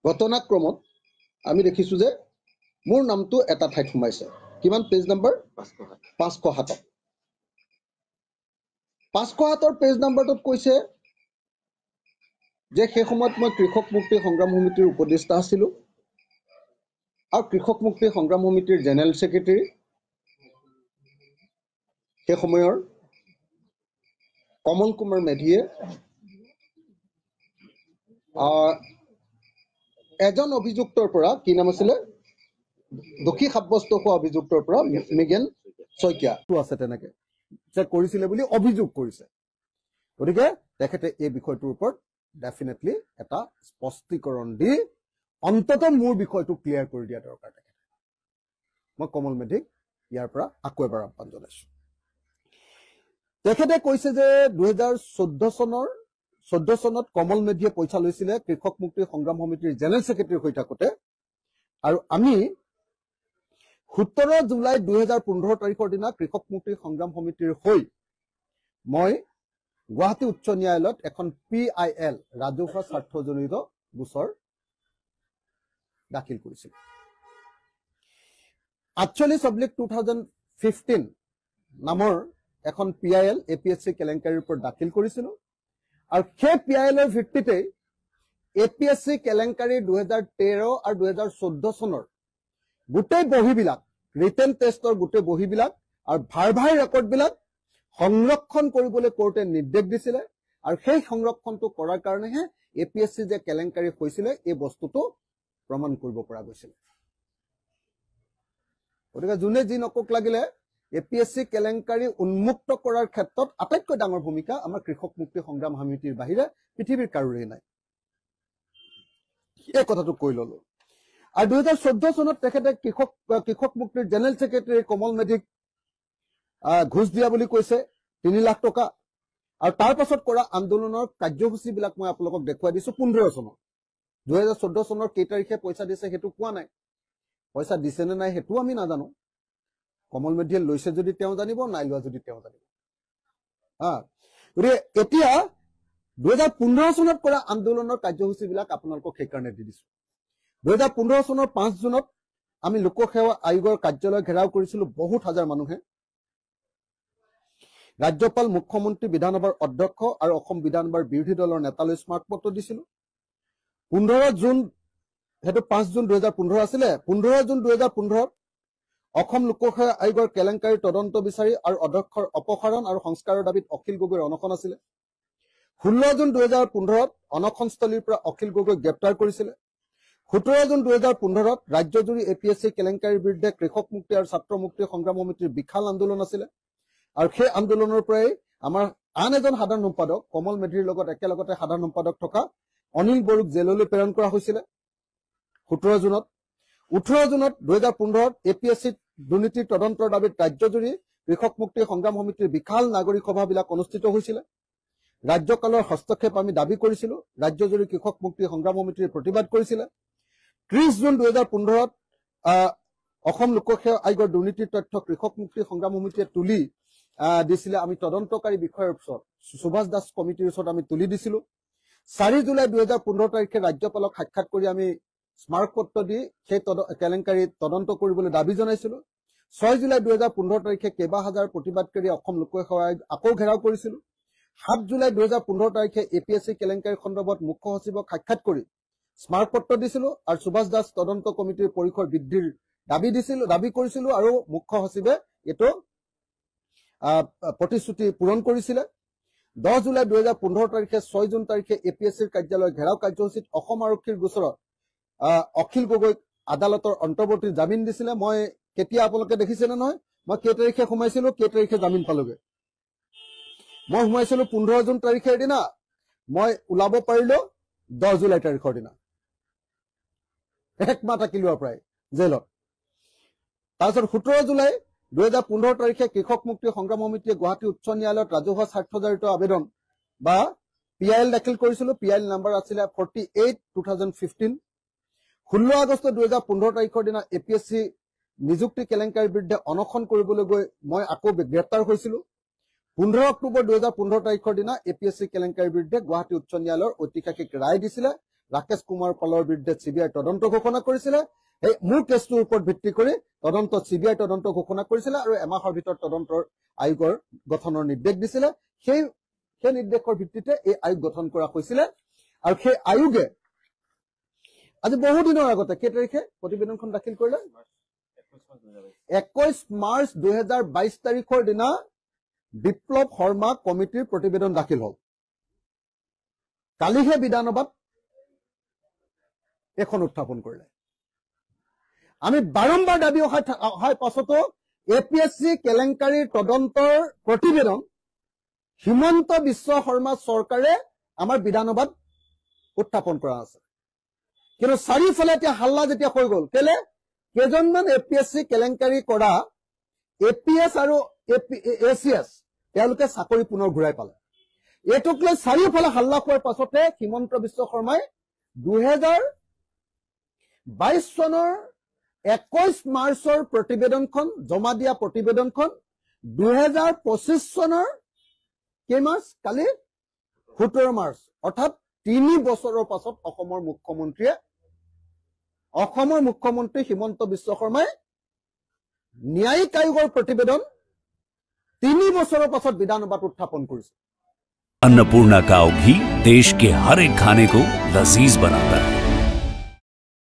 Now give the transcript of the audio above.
ঘটনাক্ৰমত আমি দেখিছো যে মোৰ নামটো এটা ঠাইত সোমাইছে কিমান পেজ নম্বৰ 507 507 পেজ নম্বৰটোত কৈছে যে সেই সময়ত মই কৃষক মুক্তি সংগ্ৰাম সমিতিৰ উপদেষ্টা আছিলো আৰু কৃষক মুক্তি সংগ্ৰাম সমিতিৰ জেনেৰেল সেক্ৰেটাৰী সেই সময়ৰ কমল কুমাৰ মেধিয়ে এজন অভিযুক্তৰ পৰা কি নাম আছিল দোষী সাব্যস্ত হোৱা অভিযুক্তৰ পৰা মিগেন শইকীয়া আছে তেনেকে যে কৰিছিলে বুলি অভিযোগ কৰিছে গতিকে তেখেতে এই বিষয়টোৰ ওপৰত ডেফিনেটলি এটা স্পষ্টীকৰণ দি অন্তত মোৰ বিষয়টো ক্লিয়াৰ কৰি দিয়া দৰকাৰ তেখেতে মই কমল মেধিক ইয়াৰ পৰা আকৌ এবাৰ আহ্বান জনাইছো তেখেতে কৈছে যে 2014 চনত কমল মেধিয়ে পইচা লৈছিলে কৃষক মুক্তি সংগ্ৰাম সমিতিৰ জেনেৰেল সেক্ৰেটাৰী হৈ থাকোতে আৰু আমি 17 জুলাই 2015 তাৰিখৰ দিনা কৃষক মুক্তি সংগ্ৰাম সমিতিৰ হৈ মই গুৱাহাটী উচ্চ ন্যায়ালয়ত এখন PIL ৰাজহুৱা স্বাৰ্থজনিত গোচৰ দাখিল কৰিছিল 48/2015 নামৰ এখন PIL APSC কেলেংকাৰীৰ ওপৰত দাখিল কৰিছিল আৰু সেই PILৰ ভিত্তিতে APSC কেলেংকাৰী 2013 আৰু 2014 চনৰ গোটেই বহিবিলাক ৰিটেন টেষ্টৰ গোটেই বহিবিলাক আৰু ভাৰভাই ৰেকৰ্ডবিলাক সংৰক্ষণ কৰিবলৈ কোৰ্টে নিৰ্দেশ দিছিল আৰু সেই সংৰক্ষণটো কৰাৰ কাৰণেহে APSC যে কেলেংকাৰী হৈছিল এই বস্তুটো প্ৰমাণ কৰিব পৰা গৈছিল গতিকে যোনে যি নকক লাগিলে APSC কেলেংকাৰী উন্মুক্ত কৰাৰ ক্ষেত্ৰত আটাইতকৈ ডাঙৰ ভূমিকা আমাৰ কৃষক মুক্তি সংগ্ৰাম সমিতিৰ বাহিৰে পৃথিৱীৰ কাৰোৰেই নাই এই কথাটো কৈ ললো আৰু 2014 চনত তেখেতে কৃষক মুক্তিৰ জেনেৰেল সেক্ৰেটাৰী কমল মেধিক ঘুষ দিয়া বুলি কৈছে 3 লাখ টকা আৰু তাৰ পাছত কৰা আন্দোলনৰ কাৰ্যসূচীবিলাক মই আপোনালোকক দেখুৱাই দিছো 15 চনত 2014 চনৰ কেই তাৰিখে পইচা দিছে হেতু কোৱা নাই পইচা দিছে নে নাই হেতু আমি নাজানো কমল মেধিয়ে লৈছে যদি তেওঁ জানিব নাই লোৱা যদি তেওঁ জানিব এতিয়া 2015 চনত কৰা আন্দোলনৰ কাৰ্যসূচীবিলাক আপোনালোকক সেইকাৰণে দি দিছো 2015 চনৰ 5 জুনত আমি লোকসেৱা আয়োগৰ কাৰ্যালয় ঘেৰাও কৰিছিলো বহুত হাজাৰ মানুহে ৰাজ্যপাল মুখ্যমন্ত্ৰী বিধানসভাৰ অধ্যক্ষ আৰু অসম বিধানসভাৰ বিৰোধী দলৰ নেতালৈ স্মাৰক পত্ৰ দিছিলো 15 জুন হেতু 5 জুন 2015 আছিল 15 জুন 2015 অসম লোকসেৱা আয়োগৰ কেলেংকাৰীৰ তদন্ত বিচাৰি আৰু অধ্যক্ষৰ অপসাৰণ আৰু সংস্কাৰৰ দাবীত অখিল গগৈৰ অনশন আছিল 16 জুন 2015 অনশনস্থলীৰ পৰা অখিল গগৈক গ্ৰেপ্তাৰ কৰিছিল 17 জুন 2015 ৰাজ্যজুৰি APSC কেলেংকাৰীৰ বিৰুদ্ধে কৃষক মুক্তি আৰু ছাত্ৰ মুক্তি সংগ্ৰাম সমিতিৰ বিশাল আন্দোলন আছিল আৰু সেই আন্দোলনৰ পৰাই আমাৰ আন এজন সাধাৰণ সম্পাদক কমল মেধিৰ লগত একেলগতে সাধাৰণ সম্পাদক থকা অনিল বৰুক জেললৈ প্ৰেৰণ কৰা হৈছিল 17 জুনত 18 জুনত 2015 APSC দুৰ্নীতিৰ তদন্তৰ দাবীত ৰাজ্যজুৰি কৃষক মুক্তি সংগ্ৰাম সমিতিৰ বিশাল নাগৰিক সভাবিলাক অনুষ্ঠিত হৈছিল ৰাজ্যকালৰ হস্তক্ষেপ আমি দাবী কৰিছিলো ৰাজ্যজুৰি কৃষক মুক্তি সংগ্ৰাম সমিতিৰ প্ৰতিবাদ কৰিছিল 30 জুন 2015 অসম লোকসেৱা আয়োগৰ দুৰ্নীতিৰ তথ্য কৃষক মুক্তি সংগ্ৰাম সমিতিয়ে তুলি দিছিলে আমি তদন্তকাৰী বিষয়ৰ ওচৰত সুভাষ দাস কমিটিৰ ওচৰত আমি তুলি দিছিলো 4 জুলাই 2015 তাৰিখে ৰাজ্যপালক সাক্ষাৎ কৰি আমি স্মাৰক পত্ৰ দি সেই কেলেংকাৰী তদন্ত কৰিবলৈ দাবী জনাইছিলো 6 জুলাই 2015 তাৰিখে কেবা হাজাৰ প্ৰতিবাদকাৰী অসম লোকসেৱা আয়োগ আকৌ ঘেৰাও কৰিছিল 7 জুলাই 2015 তাৰিখে APSC কেলেংকাৰী খণ্ডবত মুখ্য সচিবক সাক্ষাৎ কৰি স্মাৰক পত্ৰ দিছিলো আৰু সুভাষ দাস তদন্ত কমিটিৰ পৰিসৰ বৃদ্ধিৰ দাবী কৰিছিলো আৰু মুখ্য সচিবে এটো প্ৰতিশ্ৰুতি পূৰণ কৰিছিল 10 জুলাই 2015 তাৰিখে 6 জুন তাৰিখে APSCৰ কাৰ্যালয় ঘেৰাও কাৰ্যসূচীত অসম আৰক্ষীৰ গোচৰত অখিল গগৈক আদালতৰ অন্তৰ্বৰ্তী জামিন দিছিল মই কেতিয়া আপোনালোকে দেখিছে নে নহয় মই কেই তাৰিখে সোমাইছিলো কেই তাৰিখে জামিন পালোগে মই সোমাইছিলো 15 জুন তাৰিখৰ দিনা মই ওলাব পাৰিলো 10 জুলাই তাৰিখৰ দিনা এক মাহ থাকিলো প্ৰায় জেলত তাৰপিছত 17 জুলাই 2015 তাৰিখে কৃষক মুক্তি সংগ্ৰাম সমিতিয়ে গুৱাহাটী উচ্চ ন্যায়ালয়ত ৰাজহুৱা স্বাৰ্থজড়িত আবেদন বা PIL দাখিল কৰিছিল PIL নম্বৰ আছিল 48 2015 16 আগষ্ট 2015 তাৰিখৰ দিনা APSC নিযুক্তি কেলেংকাৰীৰ বিৰুদ্ধে অনশন কৰিবলৈ গৈ মই আকৌ গ্ৰেপ্তাৰ হৈছিলো 15 অক্টোবৰ 2015 তাৰিখৰ দিনা APSC কেলেংকাৰীৰ বিৰুদ্ধে গুৱাহাটী উচ্চ ন্যায়ালয়ৰ ঐতিহাসিক ৰায় দিছিল ৰাকেশ কুমাৰ পালৰ বিৰুদ্ধে CBI তদন্ত ঘোষণা কৰিছিলে এই মোৰ কেছটোৰ ওপৰত ভিত্তি কৰি তদন্ত CBI তদন্ত ঘোষণা কৰিছিলে আৰু এমাহৰ ভিতৰত তদন্তৰ আয়োগৰ গঠনৰ নিৰ্দেশ দিছিলে সেই নিৰ্দেশৰ ভিত্তিতে এই আয়োগ গঠন কৰা হৈছিলে আৰু সেই আয়োগে আজি বহু দিনৰ আগতে কেই তাৰিখে প্ৰতিবেদনখন দাখিল কৰিলে 21 মাৰ্চ 2022 তাৰিখৰ দিনা বিপ্লৱ শৰ্মা কমিটিৰ প্ৰতিবেদন দাখিল হ'ল কালিহে বিধানসভাত এখন উত্থাপন কৰিলে আমি বাৰম্বাৰ দাবী অহাৰ পাছতো APSC কেলেংকাৰীৰ তদন্তৰ প্ৰতিবেদন হিমন্ত বিশ্ব শৰ্মা চৰকাৰে আমাৰ বিধানসভাত উত্থাপন কৰা আছে কিন্তু চাৰিওফালে এতিয়া হাল্লা যেতিয়া হৈ গ'ল কেলে কেইজনমান APSC কেলেংকাৰী কৰা APS আৰু ACS তেওঁলোকে চাকৰি পুনৰ ঘূৰাই পালে এইটোক লৈ চাৰিওফালে হাল্লা হোৱাৰ পাছতে হিমন্ত বিশ্ব শৰ্মাই 2022 চনৰ 21 মাৰ্চৰ প্ৰতিবেদনখন জমা দিয়া প্ৰতিবেদনখন 2025 চনৰ কেই মাৰ্চ কালি 17 মাৰ্চ অৰ্থাৎ 3 বছৰৰ পাছত অসমৰ মুখ্যমন্ত্ৰী হিমন্ত বিশ্ব শৰ্মাই ন্যায়িক আয়োগৰ প্ৰতিবেদন 3 বছৰৰ পাছত বিধানসভাত উত্থাপন কৰিছে अन्नपूर्णा काव घी देश के हर एक खाने को लजीज बनाता है।